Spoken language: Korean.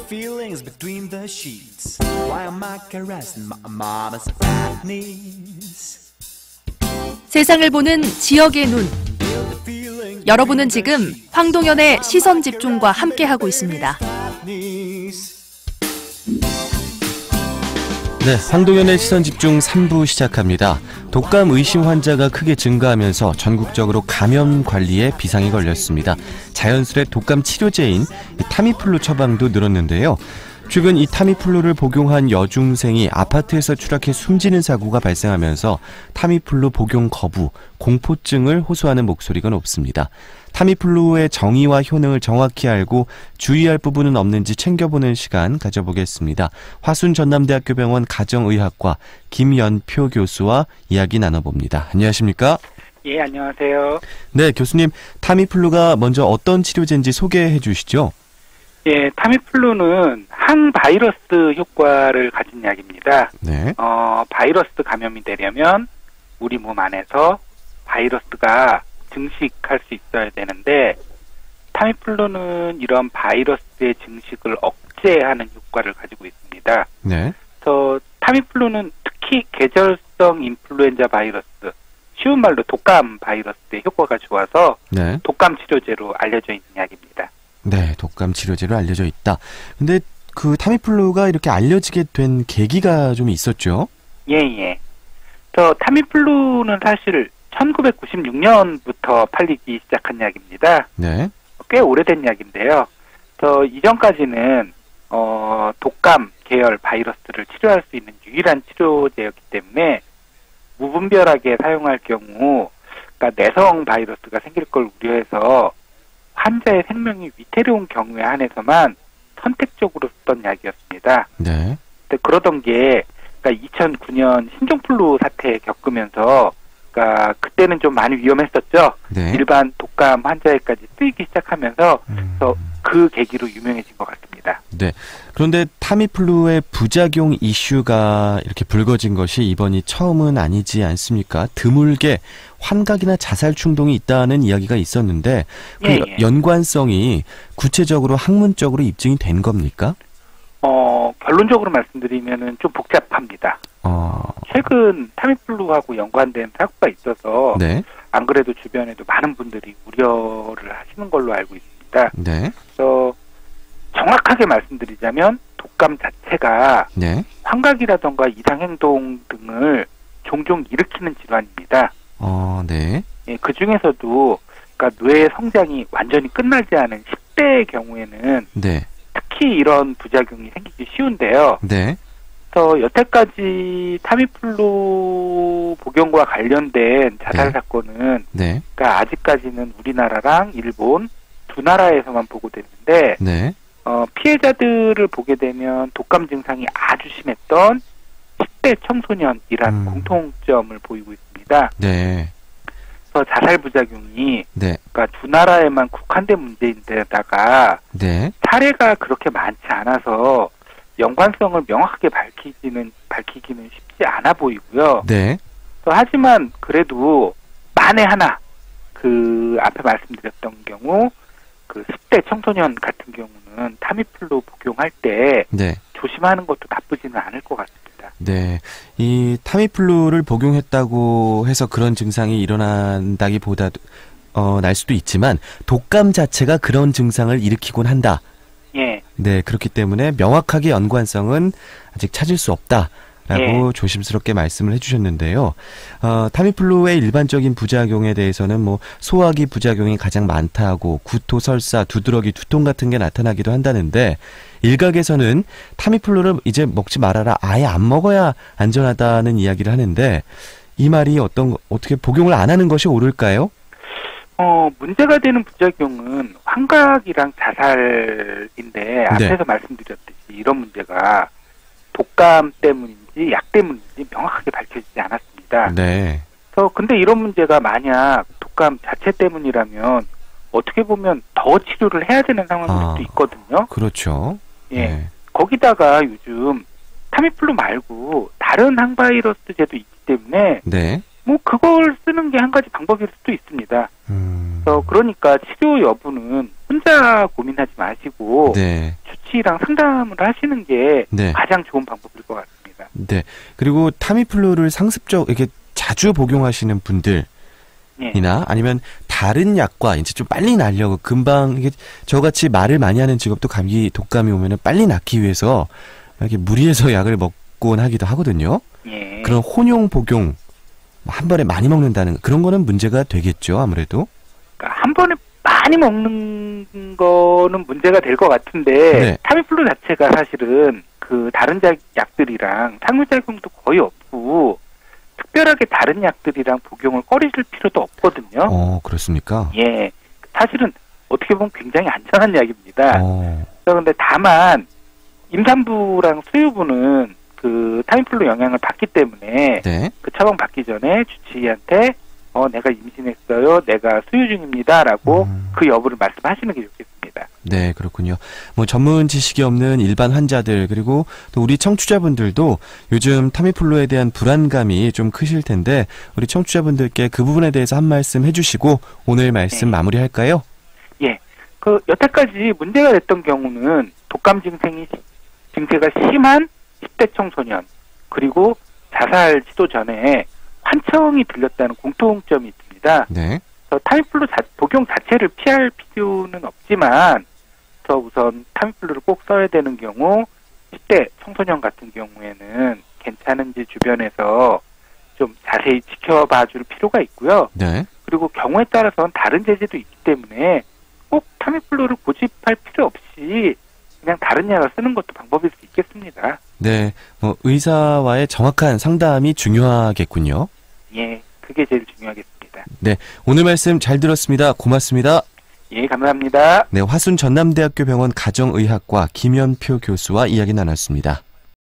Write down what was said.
feelings between the sheets. Why am I caressing my mama's fat knees? 세상을 보는 지역의 눈. 여러분은 지금 황동현의 시선 집중과 함께하고 있습니다. 네, 황동현의 시선 집중 3부 시작합니다. 독감 의심 환자가 크게 증가하면서 전국적으로 감염 관리에 비상이 걸렸습니다. 자연스레 독감 치료제인 타미플루 처방도 늘었는데요. 최근 이 타미플루를 복용한 여중생이 아파트에서 추락해 숨지는 사고가 발생하면서 타미플루 복용 거부, 공포증을 호소하는 목소리가 높습니다. 타미플루의 정의와 효능을 정확히 알고 주의할 부분은 없는지 챙겨보는 시간 가져보겠습니다. 화순 전남대학교 병원 가정의학과 김연표 교수와 이야기 나눠봅니다. 안녕하십니까? 예, 안녕하세요. 네, 교수님, 타미플루가 먼저 어떤 치료제인지 소개해 주시죠. 예, 타미플루는 항바이러스 효과를 가진 약입니다. 네. 바이러스 감염이 되려면 우리 몸 안에서 바이러스가 증식할 수 있어야 되는데 타미플루는 이런 바이러스의 증식을 억제하는 효과를 가지고 있습니다. 네. 그래서 타미플루는 특히 계절성 인플루엔자 바이러스, 쉬운 말로 독감 바이러스의 효과가 좋아서 네. 독감 치료제로 알려져 있는 약입니다. 네, 독감 치료제로 알려져 있다. 근데 그 타미플루가 이렇게 알려지게 된 계기가 좀 있었죠? 예. 그래서 타미플루는 사실 1996년부터 팔리기 시작한 약입니다. 네. 꽤 오래된 약인데요. 그래서 이전까지는 독감 계열 바이러스를 치료할 수 있는 유일한 치료제였기 때문에 무분별하게 사용할 경우, 그러니까 내성 바이러스가 생길 걸 우려해서 환자의 생명이 위태로운 경우에 한해서만 선택적으로 쓰던 약이었습니다. 네. 근데 그러던 게, 그러니까 2009년 신종플루 사태 겪으면서, 그러니까 그때는 좀 많이 위험했었죠. 네. 일반 독감 환자에까지 쓰이기 시작하면서, 그래서 그 계기로 유명해진 것 같습니다. 네. 그런데 타미플루의 부작용 이슈가 이렇게 불거진 것이 이번이 처음은 아니지 않습니까? 드물게 환각이나 자살 충동이 있다는 이야기가 있었는데 그 연관성이 구체적으로 학문적으로 입증이 된 겁니까? 결론적으로 말씀드리면은 좀 복잡합니다. 최근 타미플루하고 연관된 사고가 있어서 네. 안 그래도 주변에도 많은 분들이 우려를 하시는 걸로 알고 있습니다. 네. 그래서 정확하게 말씀드리자면 독감 자체가 네. 환각이라던가 이상행동 등을 종종 일으키는 질환입니다. 네. 예, 그 중에서도 그러니까 뇌의 성장이 완전히 끝나지 않은 10대의 경우에는 네. 특히 이런 부작용이 생기기 쉬운데요. 네. 그래서 여태까지 타미플루 복용과 관련된 자살 네. 사건은 네. 그러니까 아직까지는 우리나라랑 일본 두 나라에서만 보고됐는데 네. 피해자들을 보게 되면 독감 증상이 아주 심했던 10대 청소년이라는 공통점을 보이고 있습니다. 네. 그래서 자살 부작용이 네. 그러니까 두 나라에만 국한된 문제인데다가 네. 사례가 그렇게 많지 않아서 연관성을 명확하게 밝히기는 쉽지 않아 보이고요. 네. 하지만 그래도 만에 하나 그 앞에 말씀드렸던 경우 그 10대 청소년 같은 경우는 타미플루 복용할 때 네. 조심하는 것도 나쁘지는 않을 것 같습니다. 네. 이 타미플루를 복용했다고 해서 그런 증상이 일어난다기보다도 날 수도 있지만 독감 자체가 그런 증상을 일으키곤 한다. 예. 네, 그렇기 때문에 명확하게 연관성은 아직 찾을 수 없다라고 예. 조심스럽게 말씀을 해주셨는데요. 타미플루의 일반적인 부작용에 대해서는 뭐 소화기 부작용이 가장 많다고 구토, 설사, 두드러기, 두통 같은 게 나타나기도 한다는데 일각에서는 타미플루를 이제 먹지 말아라, 아예 안 먹어야 안전하다는 이야기를 하는데 이 말이 어떻게 복용을 안 하는 것이 옳을까요? 문제가 되는 부작용은 환각이랑 자살인데 앞에서 말씀드렸듯이 이런 문제가 독감 때문인지 약 때문인지 명확하게 밝혀지지 않았습니다. 네. 그래서 근데 이런 문제가 만약 독감 자체 때문이라면 어떻게 보면 더 치료를 해야 되는 상황일 수도 있거든요. 그렇죠. 예. 네. 거기다가 요즘 타미플루 말고 다른 항바이러스제도 있기 때문에 네. 뭐 그걸 쓰는 게 한 가지 방법일 수도 있습니다. 그러니까 치료 여부는 혼자 고민하지 마시고 네. 주치 씨랑 상담을 하시는 게 네. 가장 좋은 방법일 것 같습니다. 네. 그리고 타미플루를 상습적 이렇게 자주 복용하시는 분들 예. 이나 아니면 다른 약과 이제 좀 빨리 나으려고 금방 이게 저같이 말을 많이 하는 직업도 감기 독감이 오면은 빨리 낫기 위해서 이렇게 무리해서 약을 먹곤 하기도 하거든요. 예. 그런 혼용 복용 한 번에 많이 먹는다는 그런 거는 문제가 되겠죠, 아무래도. 그러니까 한 번에 많이 먹는 거는 문제가 될 것 같은데 네. 타미플루 자체가 사실은 그 다른 약들이랑 상호작용도 거의 없고 특별하게 다른 약들이랑 복용을 꺼리실 필요도 없거든요. 그렇습니까? 예, 사실은 어떻게 보면 굉장히 안전한 약입니다. 그런데 다만 임산부랑 수유부는 그 타미플루 영향을 받기 때문에 네. 그 처방 받기 전에 주치의한테 내가 임신했어요, 내가 수유 중입니다라고 그 여부를 말씀하시는 게 좋겠습니다. 네, 그렇군요. 뭐 전문 지식이 없는 일반 환자들 그리고 또 우리 청취자분들도 요즘 타미플루에 대한 불안감이 좀 크실 텐데 우리 청취자분들께 그 부분에 대해서 한 말씀 해주시고 오늘 말씀 마무리할까요? 예, 그 여태까지 문제가 됐던 경우는 독감 증세가 심한 10대 청소년 그리고 자살 시도 전에 환청이 들렸다는 공통점이 있습니다. 네. 타미플루 복용 자체를 피할 필요는 없지만 우선 타미플루를 꼭 써야 되는 경우 10대 청소년 같은 경우에는 괜찮은지 주변에서 좀 자세히 지켜봐 줄 필요가 있고요. 네. 그리고 경우에 따라서는 다른 제재도 있기 때문에 꼭 타미플루를 고집할 필요 없이 그냥 다른 약을 쓰는 것도 방법일 수 있겠습니다. 네, 뭐 의사와의 정확한 상담이 중요하겠군요. 예, 그게 제일 중요하겠습니다. 네, 오늘 말씀 잘 들었습니다. 고맙습니다. 예, 감사합니다. 네, 화순 전남대학교 병원 가정의학과 김연표 교수와 이야기 나눴습니다.